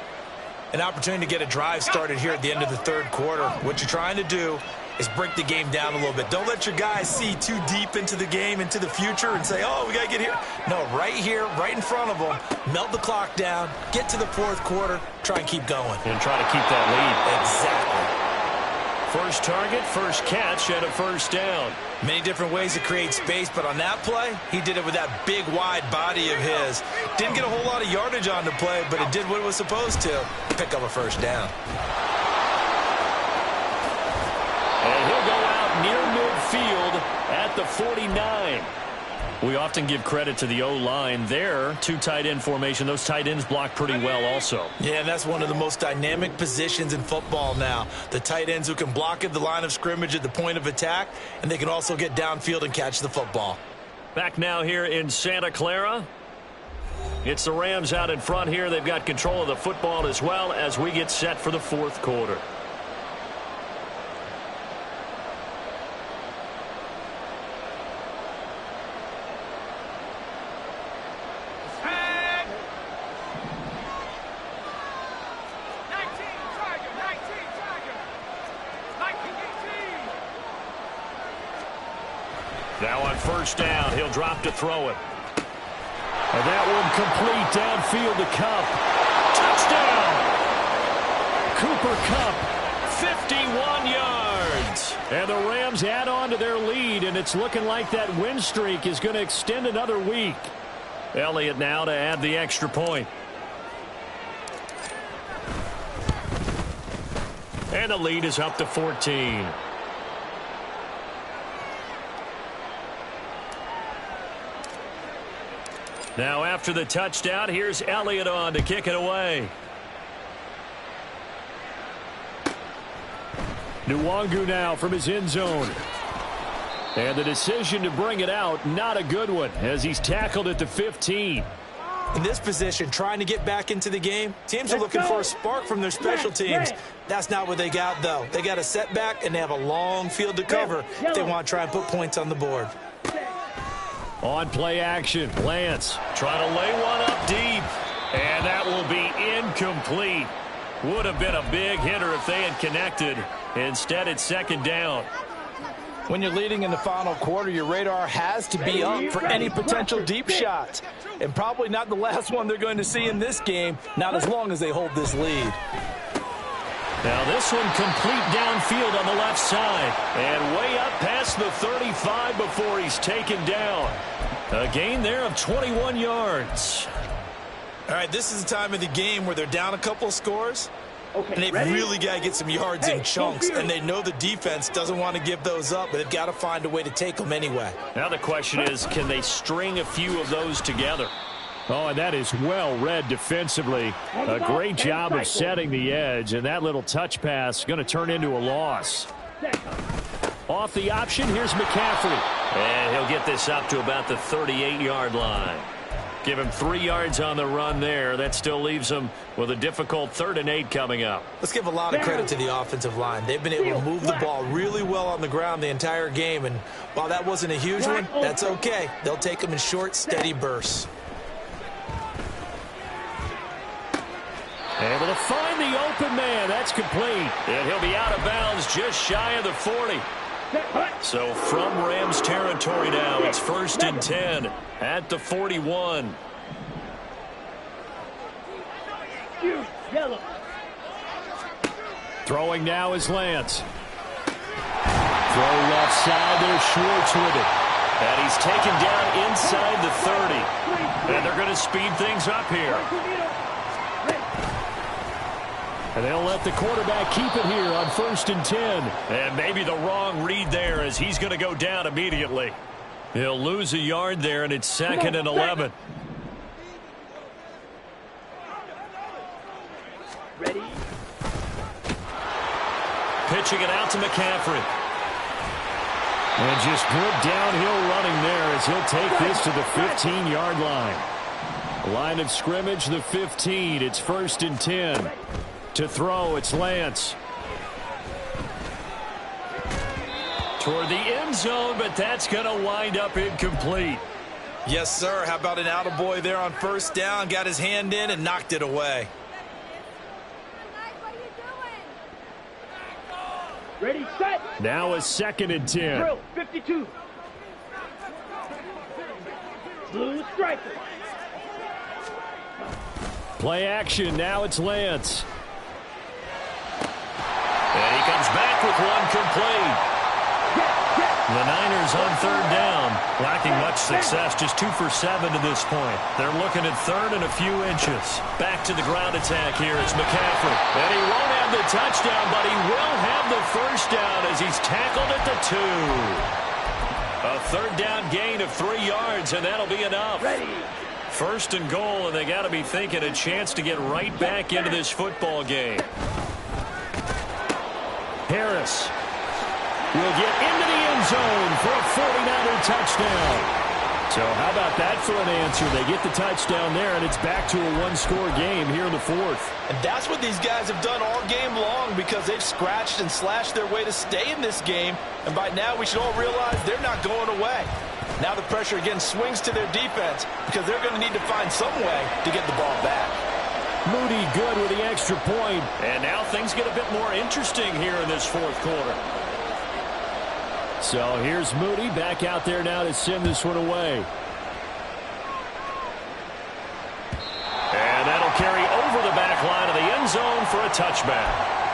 [SPEAKER 4] An opportunity to get a drive started here at the end of the third quarter. What you're trying to do is break the game down a little bit. Don't let your guys see too deep into the game, into the future, and say, oh, we got to get here. No, right here, right in front of them, melt the clock down, get to the fourth quarter, try and keep going.
[SPEAKER 1] And try to keep that lead.
[SPEAKER 4] Exactly.
[SPEAKER 1] First target, first catch, and a first down.
[SPEAKER 4] Many different ways to create space, but on that play, he did it with that big, wide body of his. Didn't get a whole lot of yardage on the play, but it did what it was supposed to, pick up a first down.
[SPEAKER 1] And he'll go out near midfield at the 49. We often give credit to the O-line there. Two tight end formation. Those tight ends block pretty well also.
[SPEAKER 4] Yeah, and that's one of the most dynamic positions in football now. The tight ends who can block at the line of scrimmage at the point of attack, and they can also get downfield and catch the football.
[SPEAKER 1] Back now here in Santa Clara. It's the Rams out in front here. They've got control of the football as well as we get set for the fourth quarter. Now on first down, he'll drop to throw it. And that one complete downfield to Kupp. Touchdown! Cooper Kupp, 51 yards. And the Rams add on to their lead, and it's looking like that win streak is going to extend another week. Elliott now to add the extra point. And the lead is up to 14. Now after the touchdown, here's Elliott on to kick it away. Nwangu now from his end zone. And the decision to bring it out, not a good one, as he's tackled at the 15.
[SPEAKER 4] In this position, trying to get back into the game, teams are looking for a spark from their special teams. That's not what they got, though. They got a setback, and they have a long field to cover if they want to try and put points on the board.
[SPEAKER 1] On play action, Lance trying to lay one up deep. And that will be incomplete. Would have been a big hitter if they had connected. Instead, it's second down.
[SPEAKER 3] When you're leading in the final quarter, your radar has to be up for any potential deep shots. And probably not the last one they're going to see in this game, not as long as they hold this lead.
[SPEAKER 1] Now this one complete downfield on the left side. And way up past the 35 before he's taken down. A gain there of 21 yards.
[SPEAKER 4] All right, this is the time of the game where they're down a couple of scores.
[SPEAKER 2] Okay,
[SPEAKER 4] And they've really got to get some yards in chunks. And they know the defense doesn't want to give those up, but they've got to find a way to take them anyway.
[SPEAKER 1] Now the question is, can they string a few of those together? Oh, and that is well read defensively. A great job of setting the edge, and that little touch pass going to turn into a loss. Off the option, here's McCaffrey. And he'll get this up to about the 38-yard line. Give him 3 yards on the run there. That still leaves him with a difficult 3rd and 8 coming up.
[SPEAKER 4] Let's give a lot of credit to the offensive line. They've been able to move the ball really well on the ground the entire game. And while that wasn't a huge one, that's okay. They'll take them in short, steady bursts.
[SPEAKER 1] Able to find the open man. That's complete. And he'll be out of bounds just shy of the 40. So from Rams territory now, it's 1st and 10 at the 41.
[SPEAKER 2] Yellow.
[SPEAKER 1] Throwing now is Lance. Throw left side. There's Schwartz with it. And he's taken down inside the 30. And they're going to speed things up here. And they'll let the quarterback keep it here on 1st and 10. And maybe the wrong read there as he's going to go down immediately. He'll lose a yard there, and it's 2nd and 11.
[SPEAKER 2] Ready?
[SPEAKER 1] Pitching it out to McCaffrey. And just good downhill running there as he'll take this to the 15-yard line. Line of scrimmage, the 15. It's 1st and 10. To throw, it's Lance. Toward the end zone, but that's going to wind up incomplete.
[SPEAKER 4] Yes, sir. How about an attaboy there on 1st down? Got his hand in and knocked it away.
[SPEAKER 2] Ready, set.
[SPEAKER 1] Now a 2nd and 10.
[SPEAKER 2] Drill, 52. Blue striker.
[SPEAKER 1] Play action. Now it's Lance. And he comes back with one complete. The Niners on 3rd down. Lacking much success, just 2 for 7 to this point. They're looking at 3rd and a few inches. Back to the ground attack here. It's McCaffrey. And he won't have the touchdown, but he will have the 1st down as he's tackled at the 2. A third down gain of 3 yards, and that'll be enough.
[SPEAKER 2] Ready.
[SPEAKER 1] First and goal, and they got to be thinking a chance to get right back into this football game. Harris will get into the end zone for a 49er touchdown. So how about that for an answer? They get the touchdown there, and it's back to a one-score game here in the fourth.
[SPEAKER 3] And that's what these guys have done all game long because they've scratched and slashed their way to stay in this game. And by now, we should all realize they're not going away. Now the pressure again swings to their defense because they're going to need to find some way to get the ball back.
[SPEAKER 1] Moody good with the extra point. And now things get a bit more interesting here in this fourth quarter. So here's Moody back out there now to send this one away. And that'll carry over the back line of the end zone for a touchback.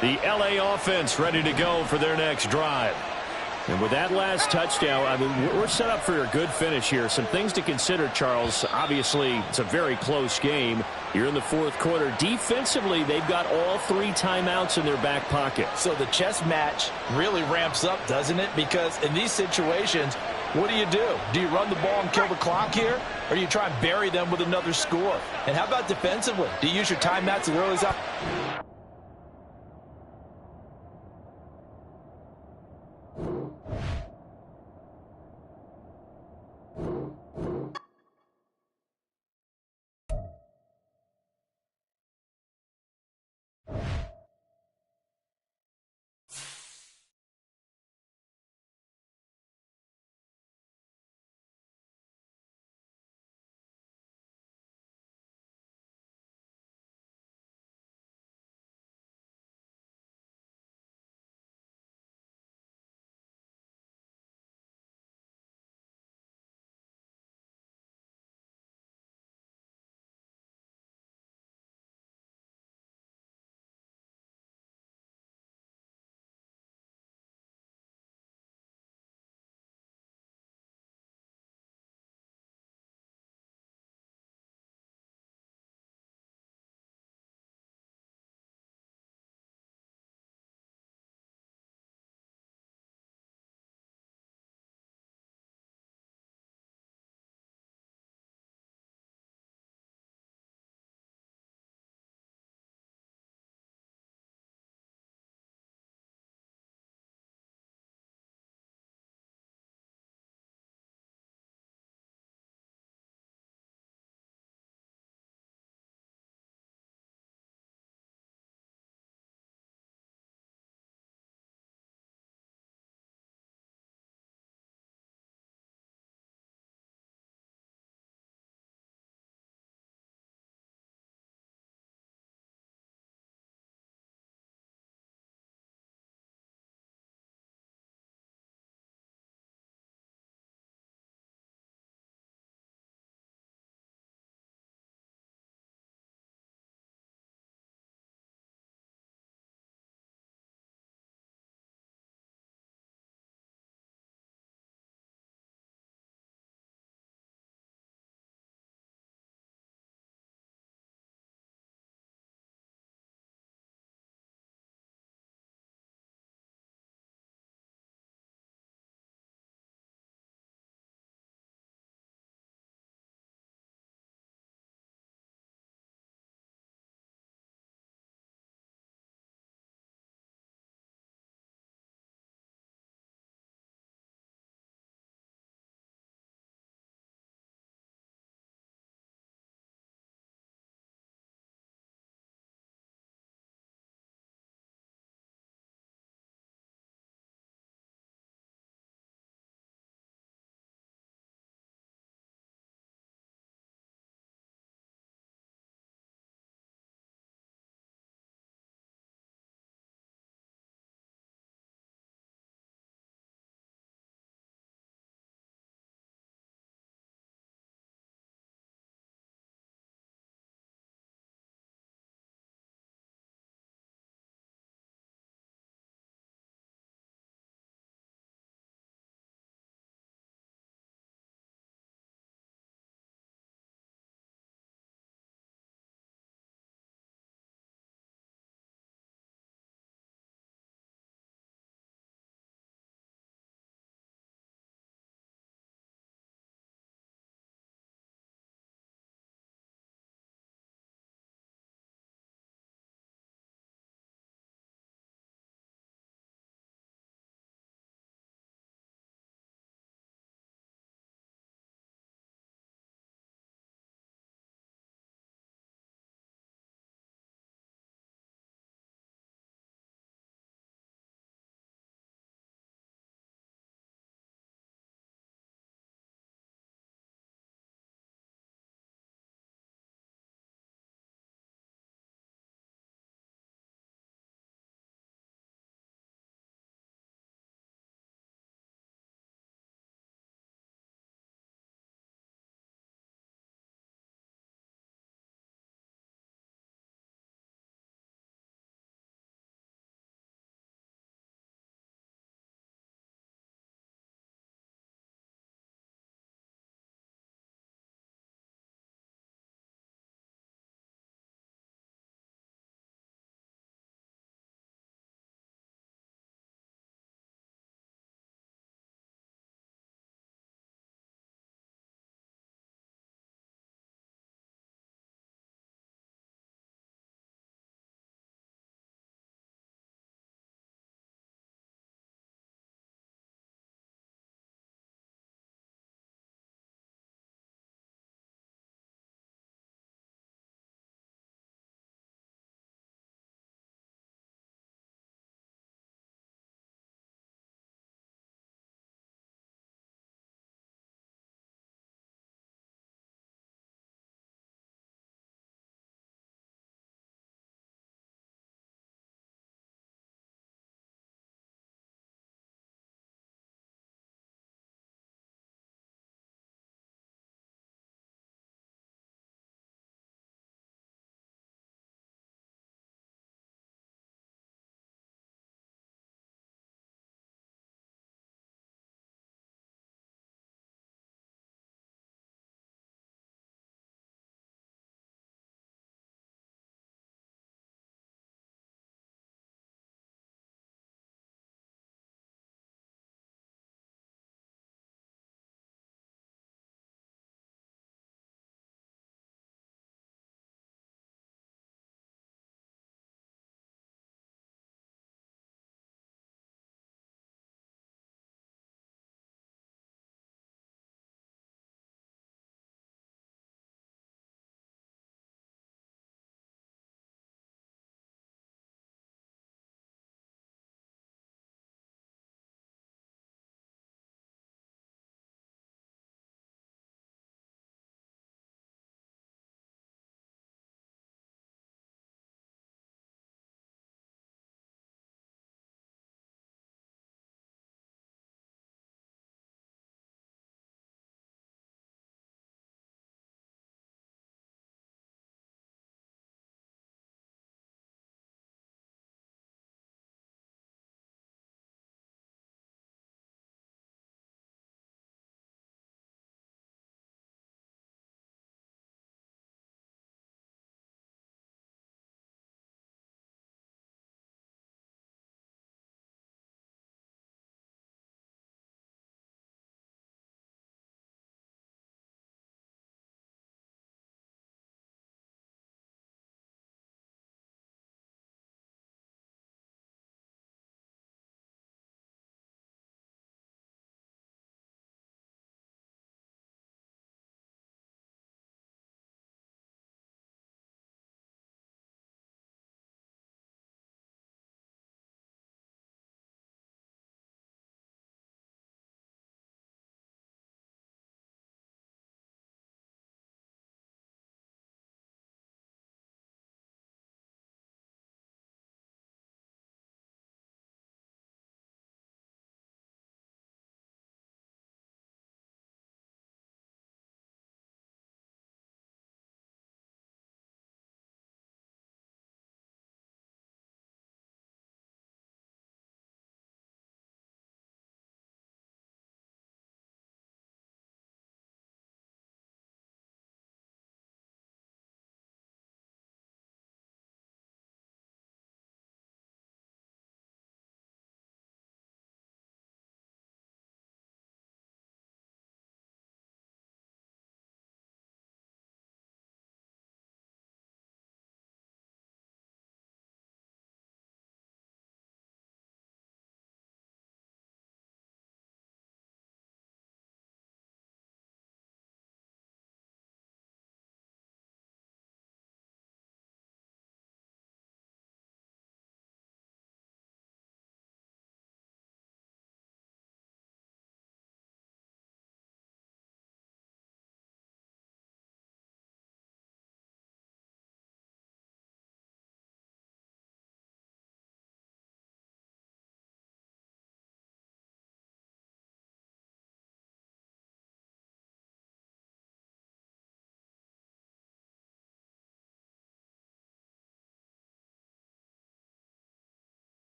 [SPEAKER 1] The L.A. offense ready to go for their next drive. And with that last touchdown, I mean, we're set up for a good finish here. Some things to consider, Charles. Obviously, it's a very close game. You're in the fourth quarter. Defensively, they've got all 3 timeouts in their back pocket.
[SPEAKER 3] So the chess match really ramps up, doesn't it? Because in these situations, what do? Do you run the ball and kill the clock here? Or do you try and bury them with another score? And how about defensively? Do you use your timeouts as early as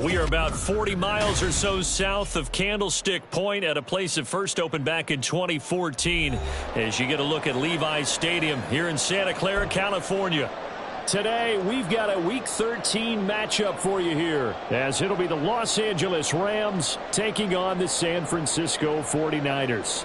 [SPEAKER 1] We are about 40 miles or so south of Candlestick Point at a place that first opened back in 2014 as you get a look at Levi's Stadium here in Santa Clara, California. Today, we've got a Week 13 matchup for you here, as it'll be the Los Angeles Rams taking on the San Francisco 49ers.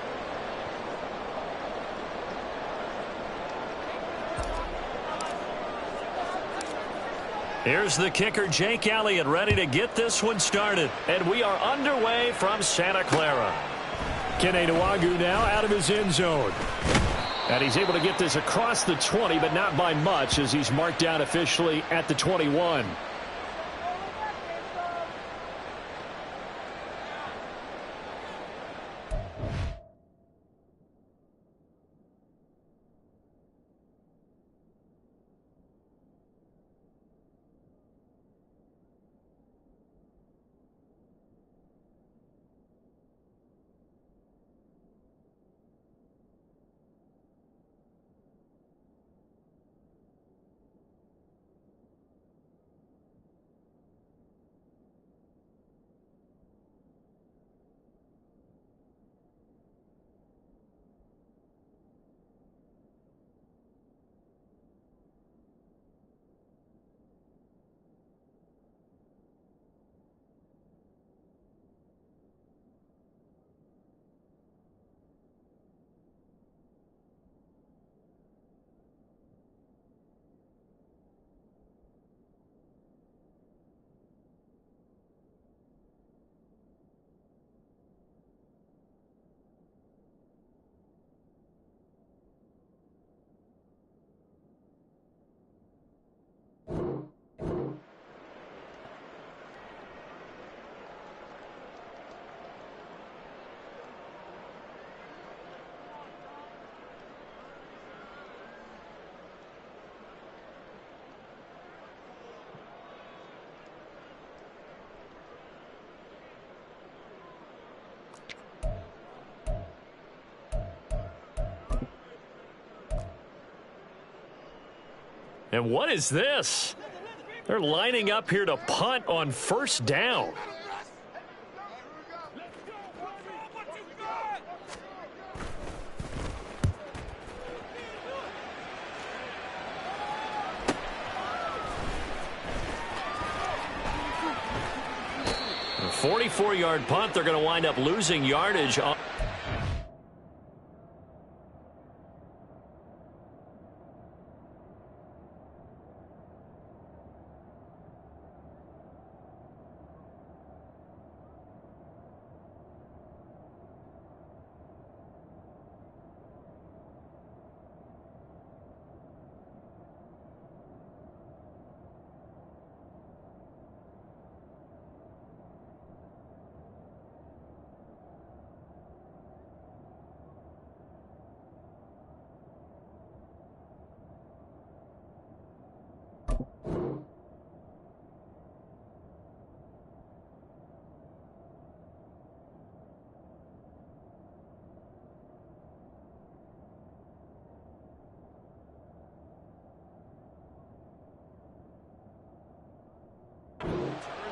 [SPEAKER 1] Here's the kicker, Jake Elliott, ready to get this one started. And we are underway from Santa Clara. Kene Nwangwu now out of his end zone. And he's able to get this across the 20, but not by much, as he's marked down officially at the 21. And what is this? They're lining up here to punt on first down. A 44-yard punt. They're going to wind up losing yardage on.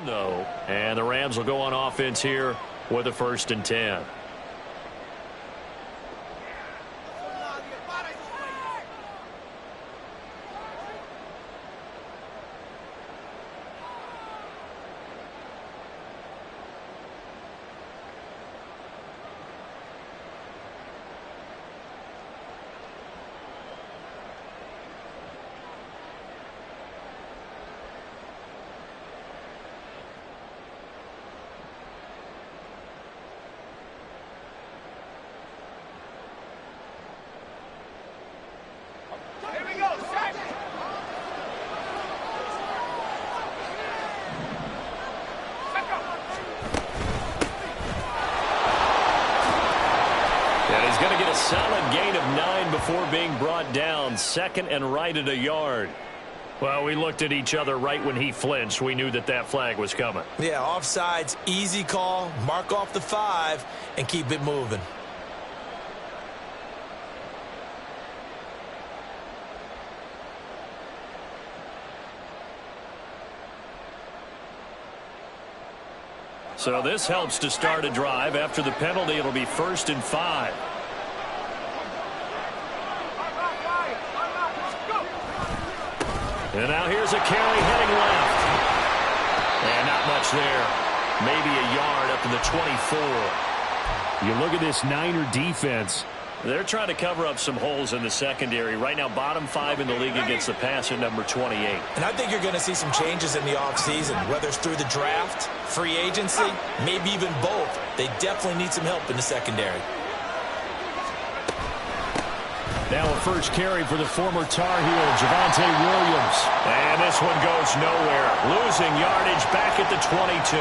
[SPEAKER 1] No. And the Rams will go on offense here with a 1st and 10. He's going to get a solid gain of 9 before being brought down. 2nd and right at a yard. Well, we looked at each other right when he flinched. We knew that that flag was coming.
[SPEAKER 4] Yeah, offsides, easy call. Mark off the 5 and keep it moving.
[SPEAKER 1] So this helps to start a drive. After the penalty, it'll be 1st and 5. And now here's a carry heading left. And not much there. Maybe a yard up to the 24.
[SPEAKER 2] You look at this Niner defense.
[SPEAKER 1] They're trying to cover up some holes in the secondary. Right now, bottom 5 in the league against the pass at number 28.
[SPEAKER 4] And I think you're going to see some changes in the offseason, whether it's through the draft, free agency, maybe even both. They definitely need some help in the secondary.
[SPEAKER 1] Now a first carry for the former Tar Heel, Javonte Williams. And this one goes nowhere. Losing yardage back at the 22.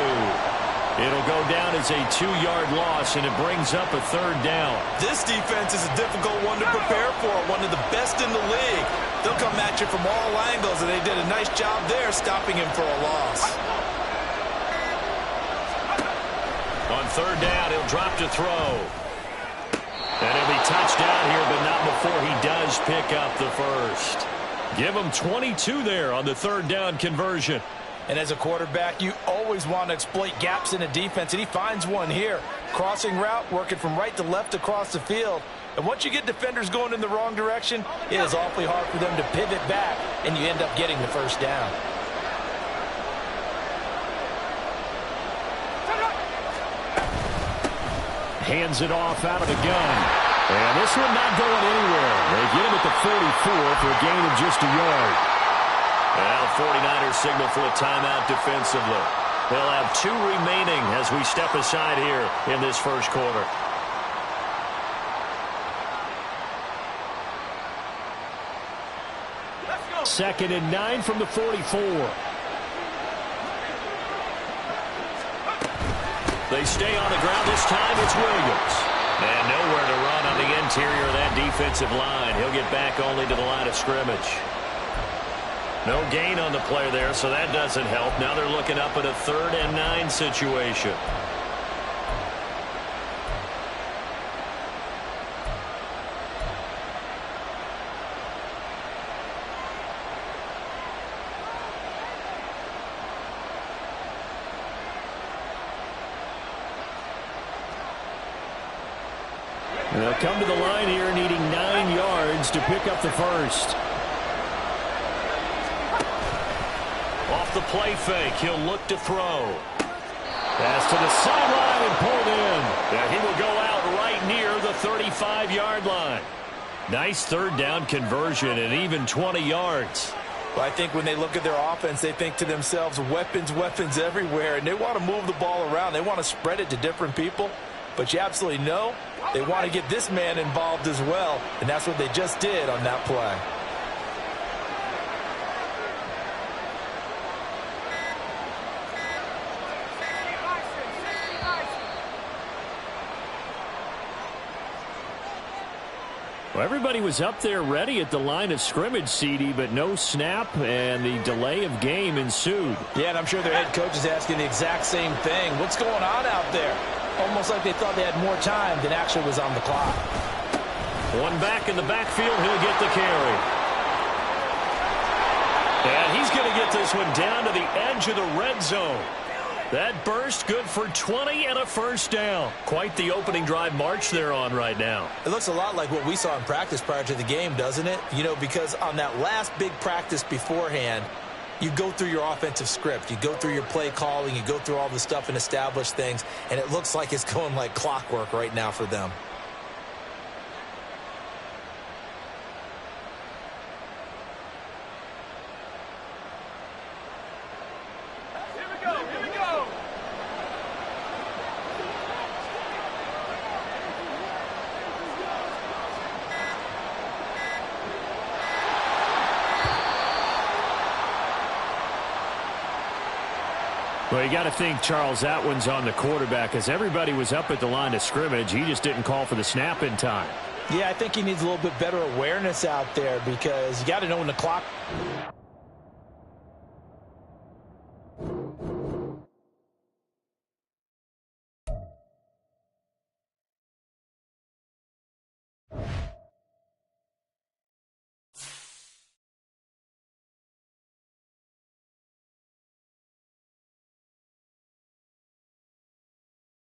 [SPEAKER 1] It'll go down as a 2-yard loss, and it brings up a 3rd down.
[SPEAKER 4] This defense is a difficult one to prepare for, one of the best in the league. They'll come at you from all angles, and they did a nice job there stopping him for a loss.
[SPEAKER 1] On 3rd down, he'll drop to throw. And he'll be touched down here, but not before he does pick up the first. Give him 22 there on the 3rd down conversion.
[SPEAKER 4] And as a quarterback, you always want to exploit gaps in a defense, and he finds one here. Crossing route, working from right to left across the field. And once you get defenders going in the wrong direction, it is awfully hard for them to pivot back, and you end up getting the first down.
[SPEAKER 1] Hands it off out of the gun. And this one not going anywhere. They get him at the 44 for a gain of just a yard. Well, 49ers signal for a timeout defensively. They'll have 2 remaining as we step aside here in this first quarter. Second and 9 from the 44. They stay on the ground. This time it's Williams. And nowhere to run on the interior of that defensive line. He'll get back only to the line of scrimmage. No gain on the play there, so that doesn't help. Now they're looking up at a 3rd and 9 situation. And they'll come to the line here needing 9 yards to pick up the first. Off the play fake, he'll look to throw. Pass to the sideline and pulled in. Yeah, he will go out right near the 35-yard line. Nice 3rd down conversion and even 20 yards.
[SPEAKER 4] Well, I think when they look at their offense, they think to themselves, weapons, weapons everywhere, and they want to move the ball around. They want to spread it to different people. But you absolutely know they want to get this man involved as well, and that's what they just did on that play.
[SPEAKER 1] Well, everybody was up there ready at the line of scrimmage, CD, but no snap, and the delay of game ensued.
[SPEAKER 4] Yeah, and I'm sure their head coach is asking the exact same thing. What's going on out there? Almost like they thought they had more time than actually was on the clock.
[SPEAKER 1] One back in the backfield, he'll get the carry. And he's going to get this one down to the edge of the red zone. That burst good for 20 and a first down. Quite the opening drive march they're on right now.
[SPEAKER 4] It looks a lot like what we saw in practice prior to the game, doesn't it? You know, because on that last big practice beforehand, you go through your offensive script. You go through your play calling. You go through all the stuff and establish things. And it looks like it's going like clockwork right now for them.
[SPEAKER 1] Well, you got to think, Charles, that one's on the quarterback, as everybody was up at the line of scrimmage. He just didn't call for the snap in time.
[SPEAKER 4] Yeah, I think he needs a little bit better awareness out there because you got to know when the clock